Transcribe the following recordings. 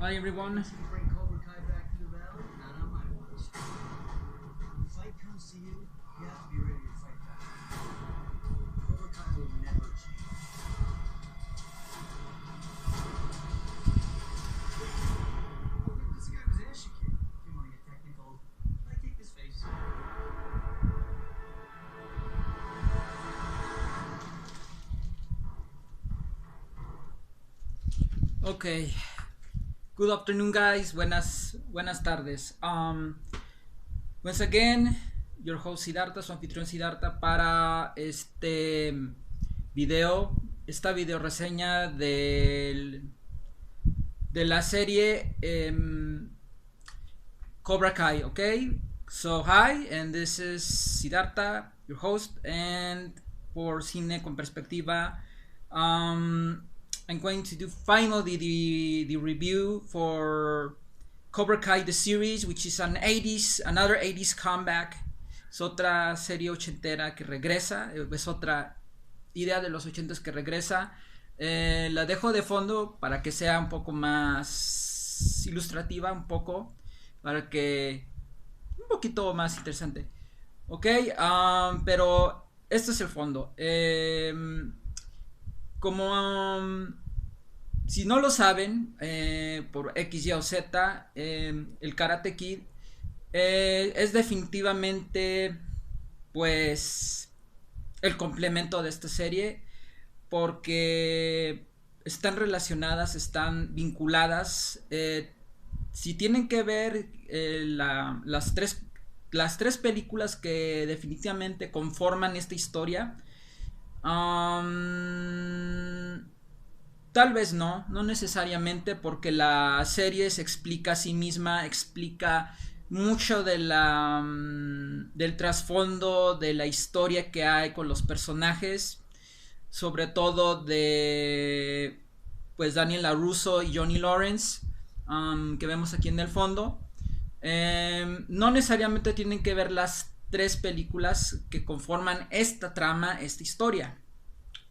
Hi everyone. You bring Cobra Kai back to the valley? Not on my watch. When the fight comes to you, you have to be ready to fight back. Cobra Kai will never change. This guy was ass you kid. If you want to get technical, I kicked his face. Okay. Good afternoon, guys. Buenas tardes. Once again, your host Siddhartha, su anfitrión Siddhartha, para este video, esta video reseña de la serie Cobra Kai. Okay. So hi, and this is Siddhartha, your host, and for Cine con Perspectiva. I'm going to do finally the review for Cobra Kai the series, which is another 80s comeback. Es otra serie ochentera que regresa, es otra idea de los 80s que regresa. La dejo de fondo para que sea un poco más ilustrativa, un poquito más interesante. Ok, pero este es el fondo. Si no lo saben, por X, Y o Z, el Karate Kid es definitivamente, pues, el complemento de esta serie, porque están relacionadas, están vinculadas. Si tienen que ver las tres películas que definitivamente conforman esta historia, tal vez no necesariamente, porque la serie se explica a sí misma, explica mucho del trasfondo de la historia que hay con los personajes, sobre todo de pues Daniel LaRusso y Johnny Lawrence, que vemos aquí en el fondo. No necesariamente tienen que ver las tres películas que conforman esta trama, esta historia.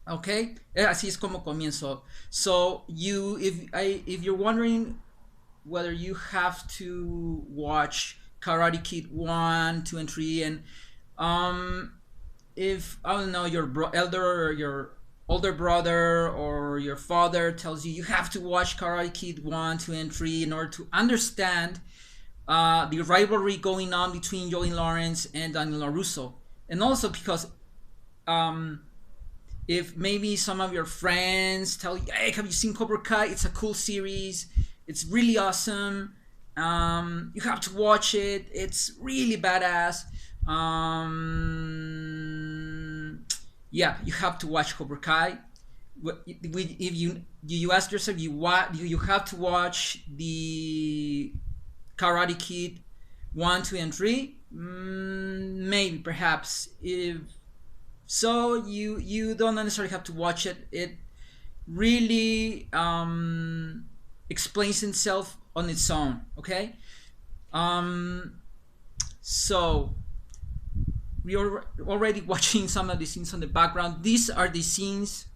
Okay, así es como comienzo. So if you're wondering whether you have to watch Karate Kid 1, 2 and 3, and if I don't know, your older brother or your father tells you have to watch Karate Kid 1, 2 and 3 in order to understand the rivalry going on between Joey Lawrence and Daniel LaRusso, and also because if maybe some of your friends tell you, hey, have you seen Cobra Kai? It's a cool series. It's really awesome. You have to watch it. It's really badass. Yeah, you have to watch Cobra Kai. If you ask yourself, you have to watch the Karate Kid 1, 2, and 3. Maybe, perhaps. If so, you don't necessarily have to watch it. It really explains itself on its own. Okay. So we are already watching some of the scenes on the background. These are the scenes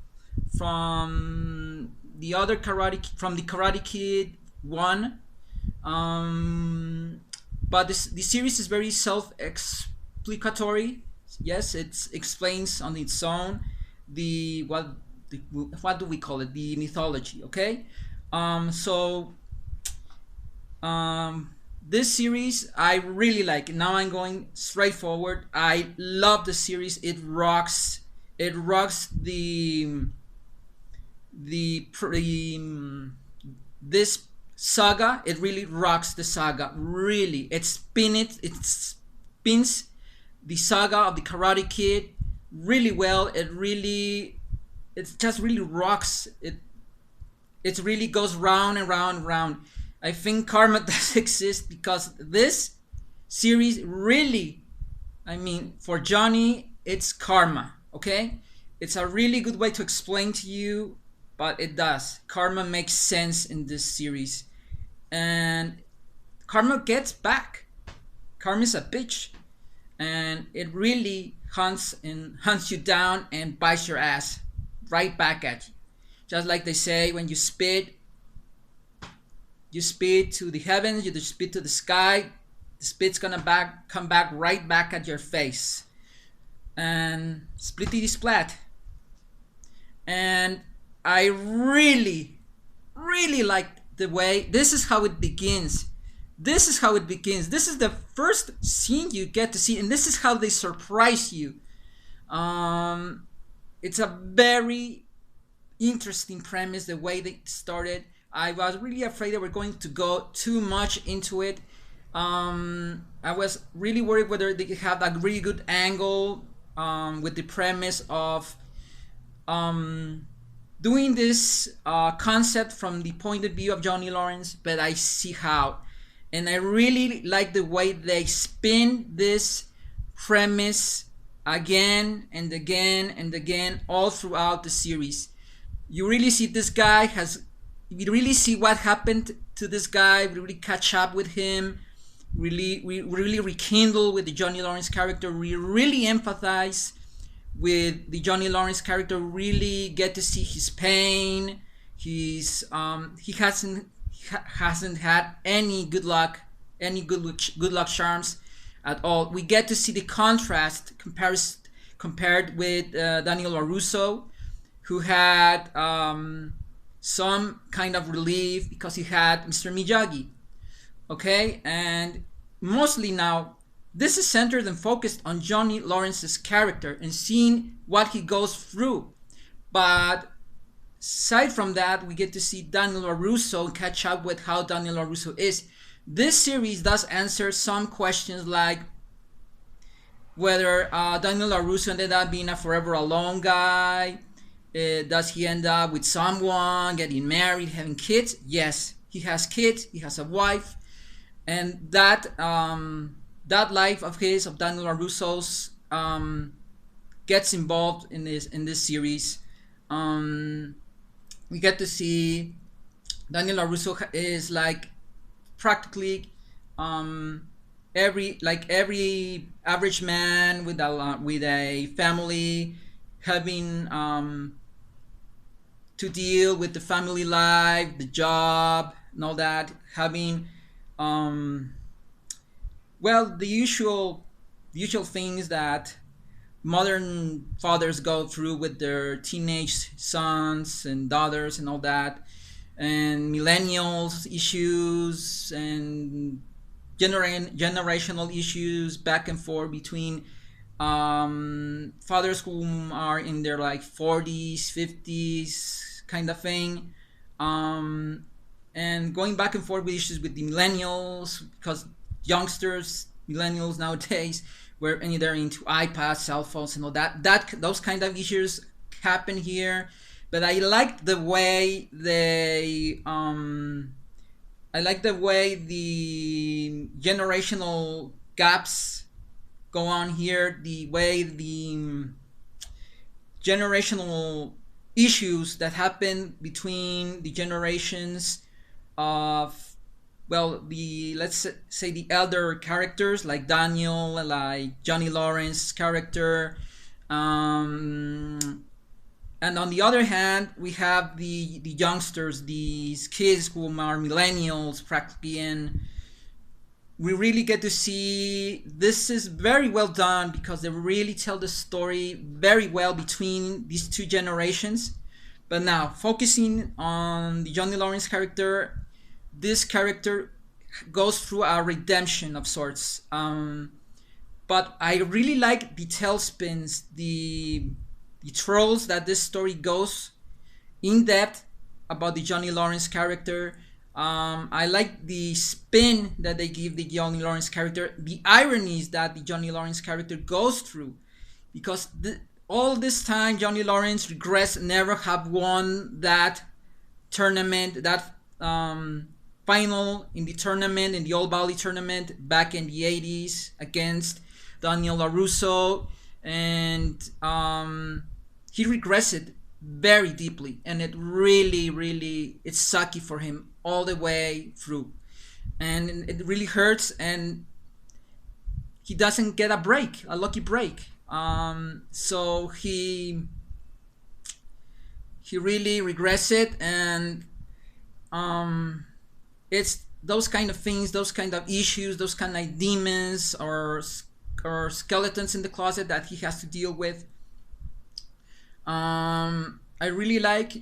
from the Karate Kid 1. But the series is very self-explicatory. Yes, it explains on its own what do we call it? The mythology. Okay, this series I really like. Now I'm going straight forward. I love the series. It rocks. It rocks this saga. It really rocks the saga. Really, it spins the saga of the Karate Kid really well. It just really rocks. It really goes round and round and round. I think karma does exist, because this series really, I mean, for Johnny, it's karma. Okay, it's a really good way to explain to you, but it does. Karma makes sense in this series, and karma gets back. Karma's a bitch. And it really hunts you down and bites your ass right back at you. Just like they say, when you spit, You spit to the heavens, you spit to the sky, the spit's gonna come back right back at your face. And splittity splat. And I really like the way this is how it begins. This is how it begins. This is the first scene you get to see, and this is how they surprise you. It's a very interesting premise, the way they started. I was really afraid they were going to go too much into it. I was really worried whether they could have a really good angle with the premise of doing this concept from the point of view of Johnny Lawrence, but I see how. And I really like the way they spin this premise again and again and again all throughout the series. You really see this guy you really see what happened to this guy. We really catch up with him. We really rekindle with the Johnny Lawrence character. We really empathize with the Johnny Lawrence character. Really get to see his pain. He hasn't had any good luck charms at all. We get to see the contrast compared with Daniel LaRusso, who had some kind of relief because he had Mr. Miyagi. Okay, and mostly now this is centered and focused on Johnny Lawrence's character and seeing what he goes through. But aside from that, we get to see Daniel LaRusso and catch up with how Daniel LaRusso is. This series does answer some questions like whether Daniel LaRusso ended up being a forever alone guy. Does he end up with someone, getting married, having kids? Yes, he has kids, he has a wife. And that life of his, of Daniel LaRusso's, gets involved in this series. We get to see Daniel LaRusso is like practically every average man with a family, having to deal with the family life, the job, and all that, having the usual things that modern fathers go through with their teenage sons and daughters and all that, and millennials issues and generational issues back and forth between fathers who are in their like 40s, 50s kind of thing, and going back and forth with issues with the millennials, because millennials nowadays, were they're into iPads, cell phones, and all that those kind of issues happen here. But I like the way the generational gaps go on here, the way the generational issues that happen between the generations of, let's say the elder characters like Daniel, like Johnny Lawrence's character, and on the other hand we have the youngsters, these kids who are millennials practically, and we really get to see this is very well done because they really tell the story very well between these two generations. But now focusing on the Johnny Lawrence character, this character goes through a redemption of sorts, but I really like the tailspins, the trolls that this story goes in depth about the Johnny Lawrence character. I like the spin that they give the Johnny Lawrence character, the ironies that the Johnny Lawrence character goes through, because all this time Johnny Lawrence regrets never have won that tournament, that final in the tournament, in the All Valley tournament back in the 80s against Daniel LaRusso, and he regrets it very deeply, and it really it's sucky for him all the way through, and it really hurts, and he doesn't get a lucky break. So he really regrets it, and it's those kind of things, those kind of issues, those kind of demons or skeletons in the closet that he has to deal with. I really like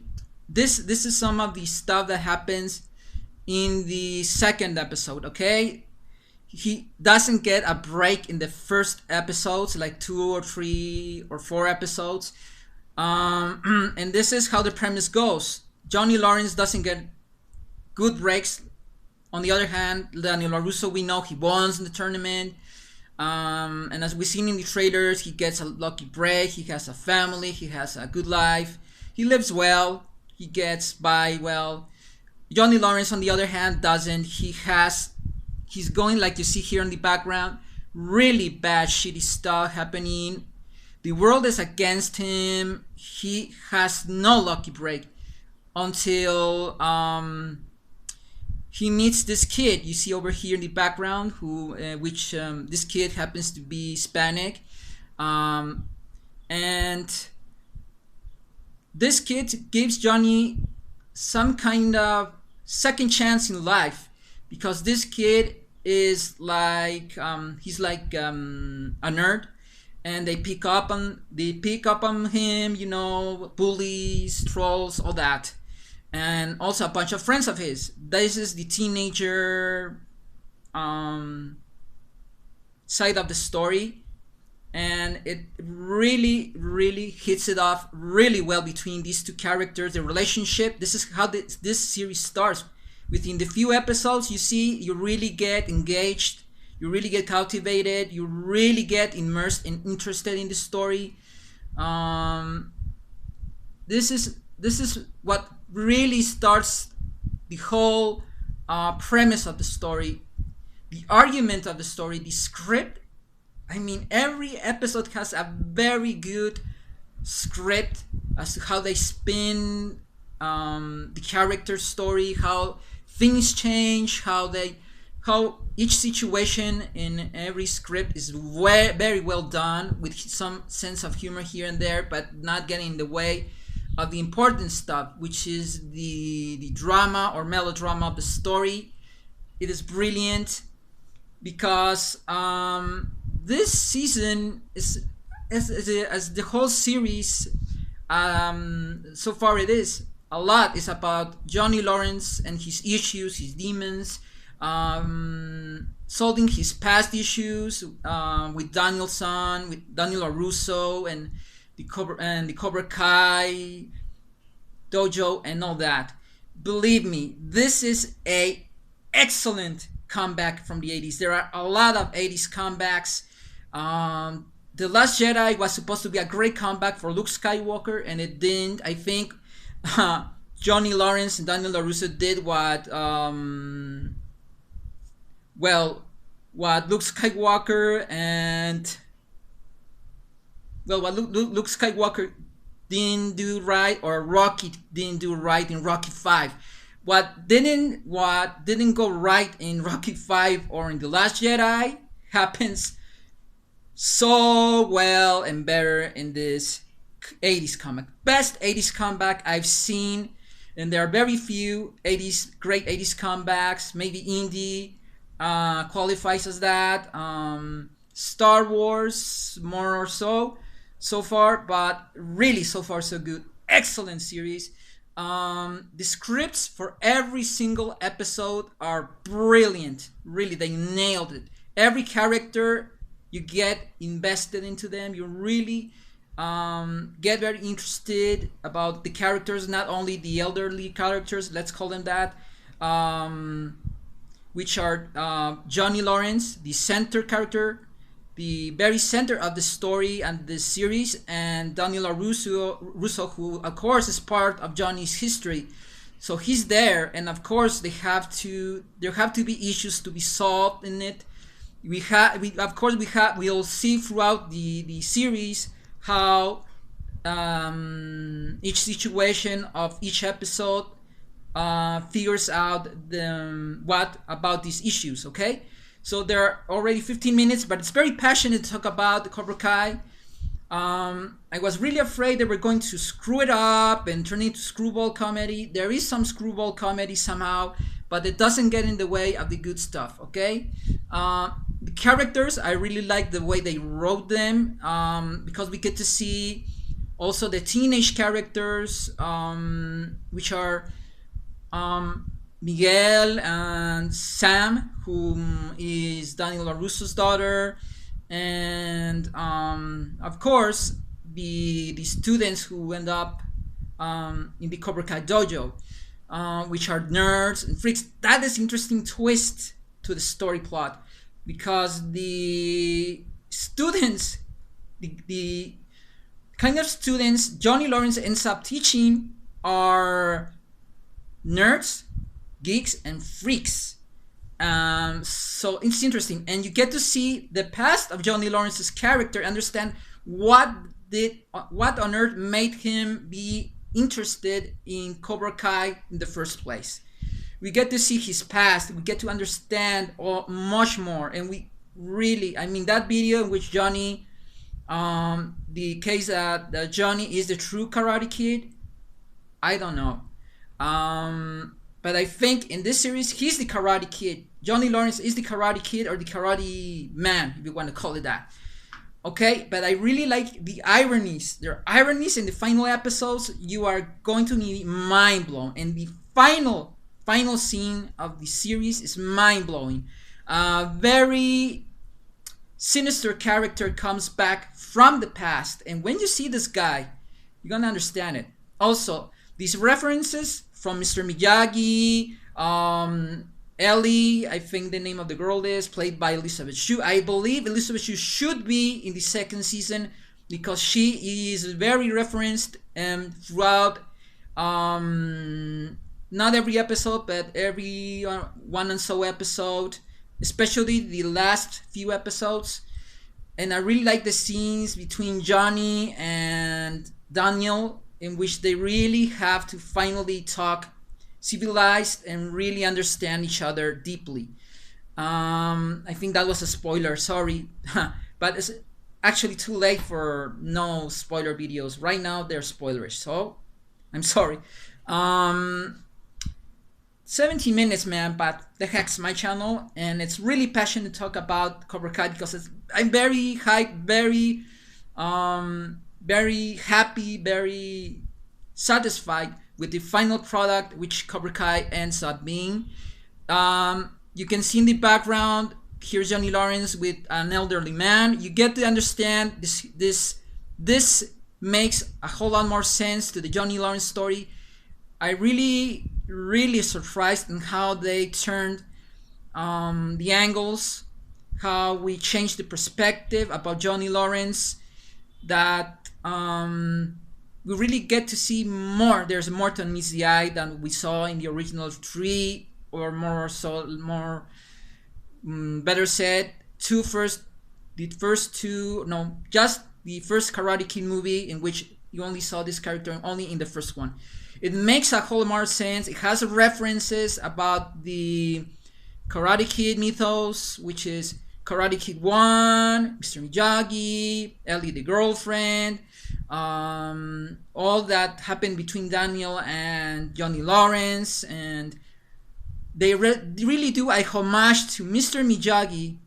this. This is some of the stuff that happens in the second episode. Okay, he doesn't get a break in the first episodes, like 2 or 3 or 4 episodes. And this is how the premise goes. Johnny Lawrence doesn't get good breaks. On the other hand, Daniel LaRusso, we know he won the tournament. And as we've seen in the trailers, he gets a lucky break. He has a family. He has a good life. He lives well. He gets by well. Johnny Lawrence, on the other hand, doesn't. He's going, like you see here in the background, really bad, shitty stuff happening. The world is against him. He has no lucky break until he meets this kid you see over here in the background, which this kid happens to be Hispanic, and this kid gives Johnny some kind of second chance in life, because this kid is like he's like a nerd, and they pick up on him, bullies, trolls, all that. And also a bunch of friends of his. This is the teenager side of the story, and it really, really hits it off really well between these two characters. The relationship. This is how this series starts. Within the few episodes, you really get engaged, you really get captivated, you really get immersed and interested in the story. This is what really starts the whole premise of the story, the argument of the story, the script. I mean, every episode has a very good script as to how they spin the character story, how things change, how each situation in every script is very well done, with some sense of humor here and there, but not getting in the way of the important stuff, which is the drama or melodrama of the story. It is brilliant because this season is as the whole series so far it is a lot is about Johnny Lawrence and his issues, his demons, solving his past issues with Danielson, with Daniel LaRusso, and the Cobra Kai dojo and all that. Believe me, this is a excellent comeback from the 80s. There are a lot of 80s comebacks. The Last Jedi was supposed to be a great comeback for Luke Skywalker, and it didn't. I think Johnny Lawrence and Daniel LaRusso did what Luke Skywalker and what Luke Skywalker didn't do right, or Rocky didn't do right in Rocky 5. What didn't go right in Rocky 5 or in The Last Jedi happens so well and better in this 80s comic. Best 80s comeback I've seen, and there are very few great 80s comebacks. Maybe Indy qualifies as that. Star Wars more or so far, but really so far so good. Excellent series. The scripts for every single episode are brilliant. Really, they nailed it. Every character, you get invested into them. You really get very interested about the characters, not only the elderly characters, let's call them that, which are Johnny Lawrence, the center character, the very center of the story and the series, and Daniel Russo, who of course is part of Johnny's history. So he's there, and of course there have to be issues to be solved in it. We'll see throughout the series how each situation of each episode figures out what about these issues. Okay, so there are already 15 minutes, but it's very passionate to talk about the Cobra Kai. I was really afraid they were going to screw it up and turn it into screwball comedy. There is some screwball comedy somehow, but it doesn't get in the way of the good stuff. Okay, the characters, I really like the way they wrote them, because we get to see also the teenage characters, which are Miguel and Sam, whom is Daniel LaRusso's daughter, and of course the students who end up in the Cobra Kai dojo, which are nerds and freaks. That is interesting twist to the story plot, because the students, the kind of students Johnny Lawrence ends up teaching are nerds, geeks, and freaks. So it's interesting, and you get to see the past of Johnny Lawrence's character, understand what on earth made him be interested in Cobra Kai in the first place. We get to see his past, we get to understand much more, and we really, I mean, that video in which Johnny, the case that Johnny is the true Karate Kid, I don't know. But I think in this series, he's the Karate Kid. Johnny Lawrence is the Karate Kid, or the Karate Man, if you want to call it that. Okay, but I really like the ironies. There are ironies in the final episodes. You are going to be mind blown. And the final scene of the series is mind blowing. Very sinister character comes back from the past. And when you see this guy, you're going to understand it. Also, these references from Mr. Miyagi, Ellie, I think the name of the girl is, played by Elizabeth Shue. I believe Elizabeth Shue should be in the second season, because she is very referenced throughout, not every episode, but every one and so episode, especially the last few episodes. And I really like the scenes between Johnny and Daniel, in which they really have to finally talk civilized and really understand each other deeply. I think that was a spoiler, sorry. But it's actually too late for no spoiler videos. Right now they're spoilerish, so I'm sorry. 17 minutes, man, but the heck's my channel, and it's really passionate to talk about Cobra Kai, because I'm very hyped, very happy, very satisfied with the final product, which Cobra Kai ends up being. You can see in the background, here's Johnny Lawrence with an elderly man. You get to understand this makes a whole lot more sense to the Johnny Lawrence story. I really surprised in how they turned the angles, how we changed the perspective about Johnny Lawrence, that we really get to see more. There's more to meets the eye than we saw in the original 3, or better said, just the first Karate Kid movie, in which you only saw this character only in the first one. It makes a whole more sense. It has references about the Karate Kid mythos, which is Karate Kid 1, Mr. Miyagi, Ellie the girlfriend, all that happened between Daniel and Johnny Lawrence, and they really do a homage to Mr. Miyagi.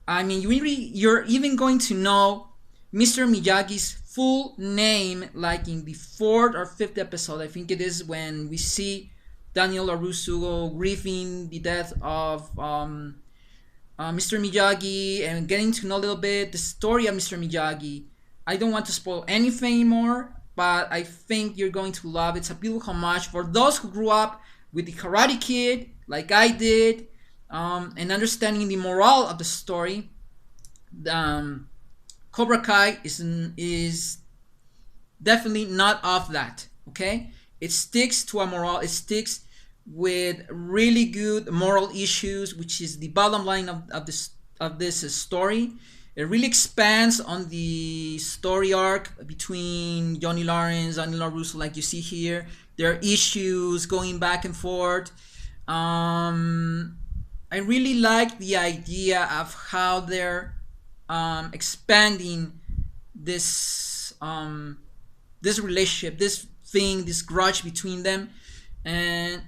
I mean, you're even going to know Mr. Miyagi's full name, like in the 4th or 5th episode, I think it is, when we see Daniel LaRusso grieving the death of Mr. Miyagi, and getting to know a little bit the story of Mr. Miyagi. I don't want to spoil anything anymore, but I think you're going to love it. It's a beautiful homage for those who grew up with the Karate Kid, like I did, and understanding the moral of the story. Cobra Kai is definitely not of that, okay? It sticks to a moral, it sticks with really good moral issues, which is the bottom line of this story. It really expands on the story arc between Johnny Lawrence and Daniel LaRusso, like you see here. There are issues going back and forth. I really like the idea of how they're expanding this relationship, this thing, this grudge between them, and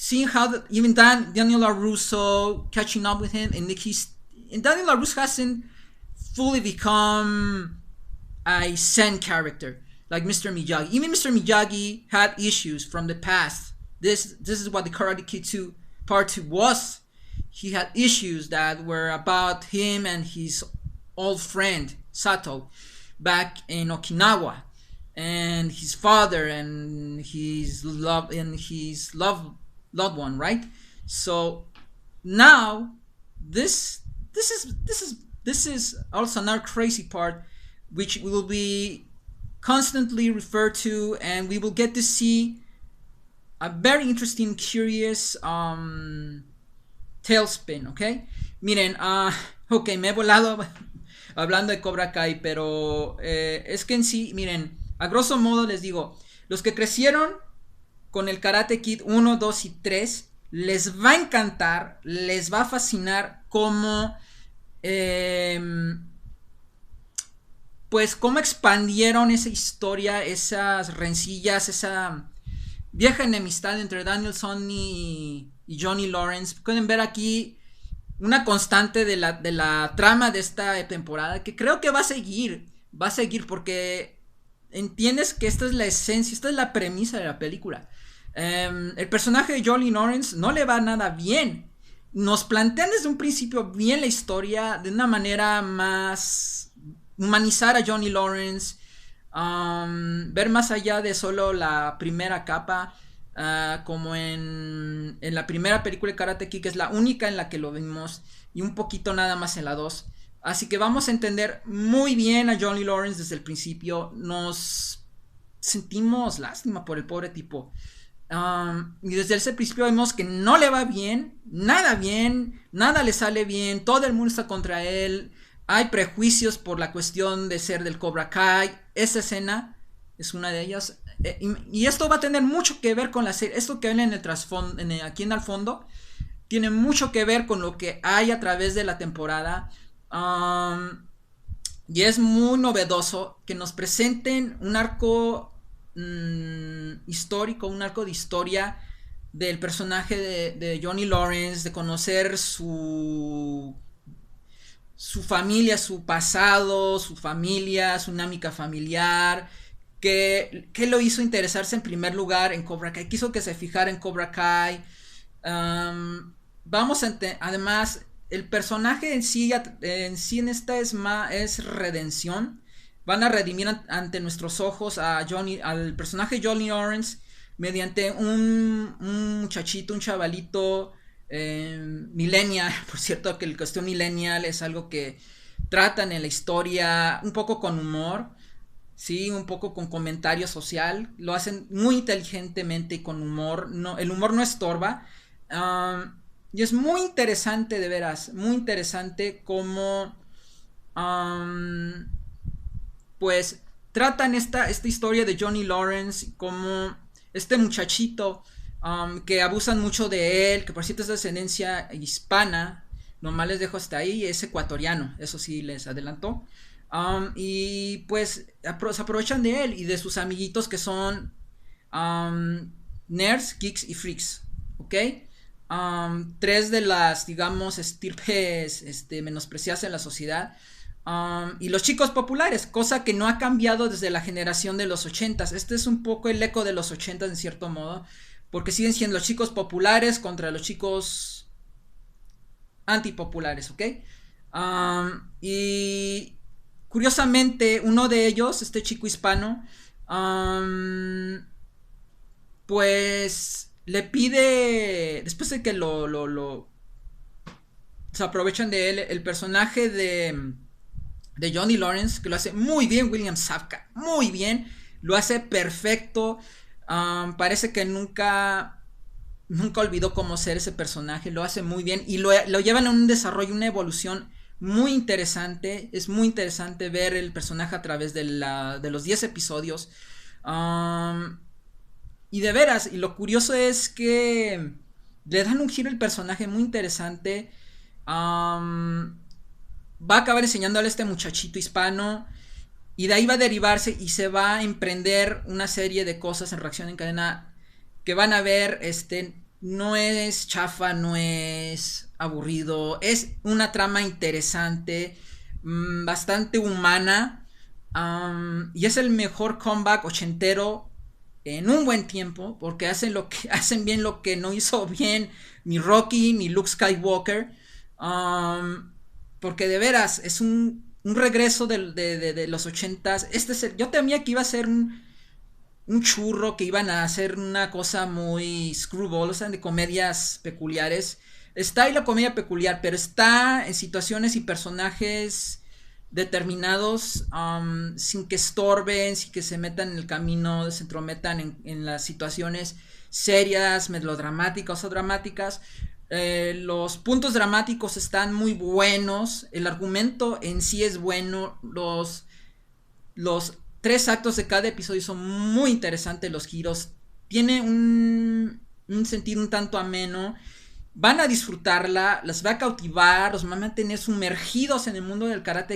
seeing how even Daniel LaRusso catching up with him, and Daniel LaRusso hasn't fully become a Zen character like Mr. Miyagi. Even Mr. Miyagi had issues from the past. This is what the Karate Kid 2 Part 2 was. He had issues that were about him and his old friend Sato back in Okinawa, and his father and his loved one, right? So now this is also another crazy part, which will be constantly referred to, and we will get to see a very interesting, curious tailspin, ¿ok? Miren, ok, me he volado hablando de Cobra Kai, pero es que en sí, miren, a grosso modo les digo, los que crecieron con el Karate Kid 1, 2 y 3, les va a encantar, les va a fascinar cómo, pues cómo expandieron esa historia, esas rencillas, esa vieja enemistad entre Danielson y Johnny Lawrence. Pueden ver aquí una constante de la trama de esta temporada, que creo que va a seguir porque entiendes que esta es la esencia, esta es la premisa de la película. El personaje de Johnny Lawrence no le va nada bien. Nos plantean desde un principio bien la historia, de una manera más humanizar a Johnny Lawrence, ver más allá de solo la primera capa, como en la primera película de Karate Kid, que es la única en la que lo vimos, y un poquito nada más en la 2. Así que vamos a entender muy bien a Johnny Lawrence desde el principio. Nos sentimos lástima por el pobre tipo. Y desde ese principio vemos que no le va bien, nada le sale bien, todo el mundo está contra él. Hay prejuicios por la cuestión de ser del Cobra Kai. Esa escena es una de ellas. Y esto va a tener mucho que ver con la serie. Esto que ven en el trasfondo, aquí en el fondo, tiene mucho que ver con lo que hay a través de la temporada. Y es muy novedoso que nos presenten un arco histórico, un arco de historia del personaje de Johnny Lawrence, de conocer su familia, su pasado, su familia, su dinámica familiar, que lo hizo interesarse en primer lugar en Cobra Kai, quiso que se fijara en Cobra Kai. Además, el personaje en sí en esta es redención. Van a redimir ante nuestros ojos al personaje Johnny Lawrence mediante un muchachito, un chavalito millennial. Por cierto, que el cuestión millennial es algo que tratan en la historia un poco con humor, sí, un poco con comentario social. Lo hacen muy inteligentemente y con humor. El humor no estorba. Y es muy interesante, de veras, muy interesante cómo pues tratan esta historia de Johnny Lawrence, como este muchachito que abusan mucho de él, que por cierto es de ascendencia hispana. Nomás les dejo hasta ahí, es ecuatoriano, eso sí les adelantó. Y pues se aprovechan de él y de sus amiguitos que son nerds, geeks y freaks, ¿ok? Tres de las, digamos, estirpes menospreciadas en la sociedad. Y los chicos populares, cosa que no ha cambiado desde la generación de los 80s. Este es un poco el eco de los 80s en cierto modo, porque siguen siendo los chicos populares contra los chicos antipopulares, ¿ok? Y curiosamente uno de ellos, este chico hispano, pues le pide, después de que se aprovechan de él, el personaje de Johnny Lawrence, que lo hace muy bien William Zabka, muy bien, lo hace perfecto. Parece que nunca olvidó cómo ser ese personaje, lo hace muy bien y lo llevan a un desarrollo, una evolución muy interesante. Es muy interesante ver el personaje a través de los 10 episodios. Y de veras, y lo curioso es que le dan un giro al personaje muy interesante. Va a acabar enseñándole a este muchachito hispano, y de ahí va a derivarse y se va a emprender una serie de cosas en reacción en cadena que van a ver No es chafa, no es aburrido, es una trama interesante, bastante humana, y es el mejor comeback ochentero en un buen tiempo, porque hacen lo que hacen bien lo que no hizo bien ni Rocky ni Luke Skywalker, um, porque de veras es un regreso de los ochentas. Yo temía que iba a ser un churro, que iban a hacer una cosa muy screwball, o sea, de comedias peculiares. Está ahí la comedia peculiar, pero está en situaciones y personajes determinados, sin que estorben, sin que se metan en el camino, se entrometan en las situaciones serias, melodramáticas o dramáticas. Los puntos dramáticos están muy buenos, el argumento en sí es bueno, los tres actos de cada episodio son muy interesantes, los giros. Tiene un sentido un tanto ameno. Van a disfrutarla, las va a cautivar, los va a mantener sumergidos en el mundo del karate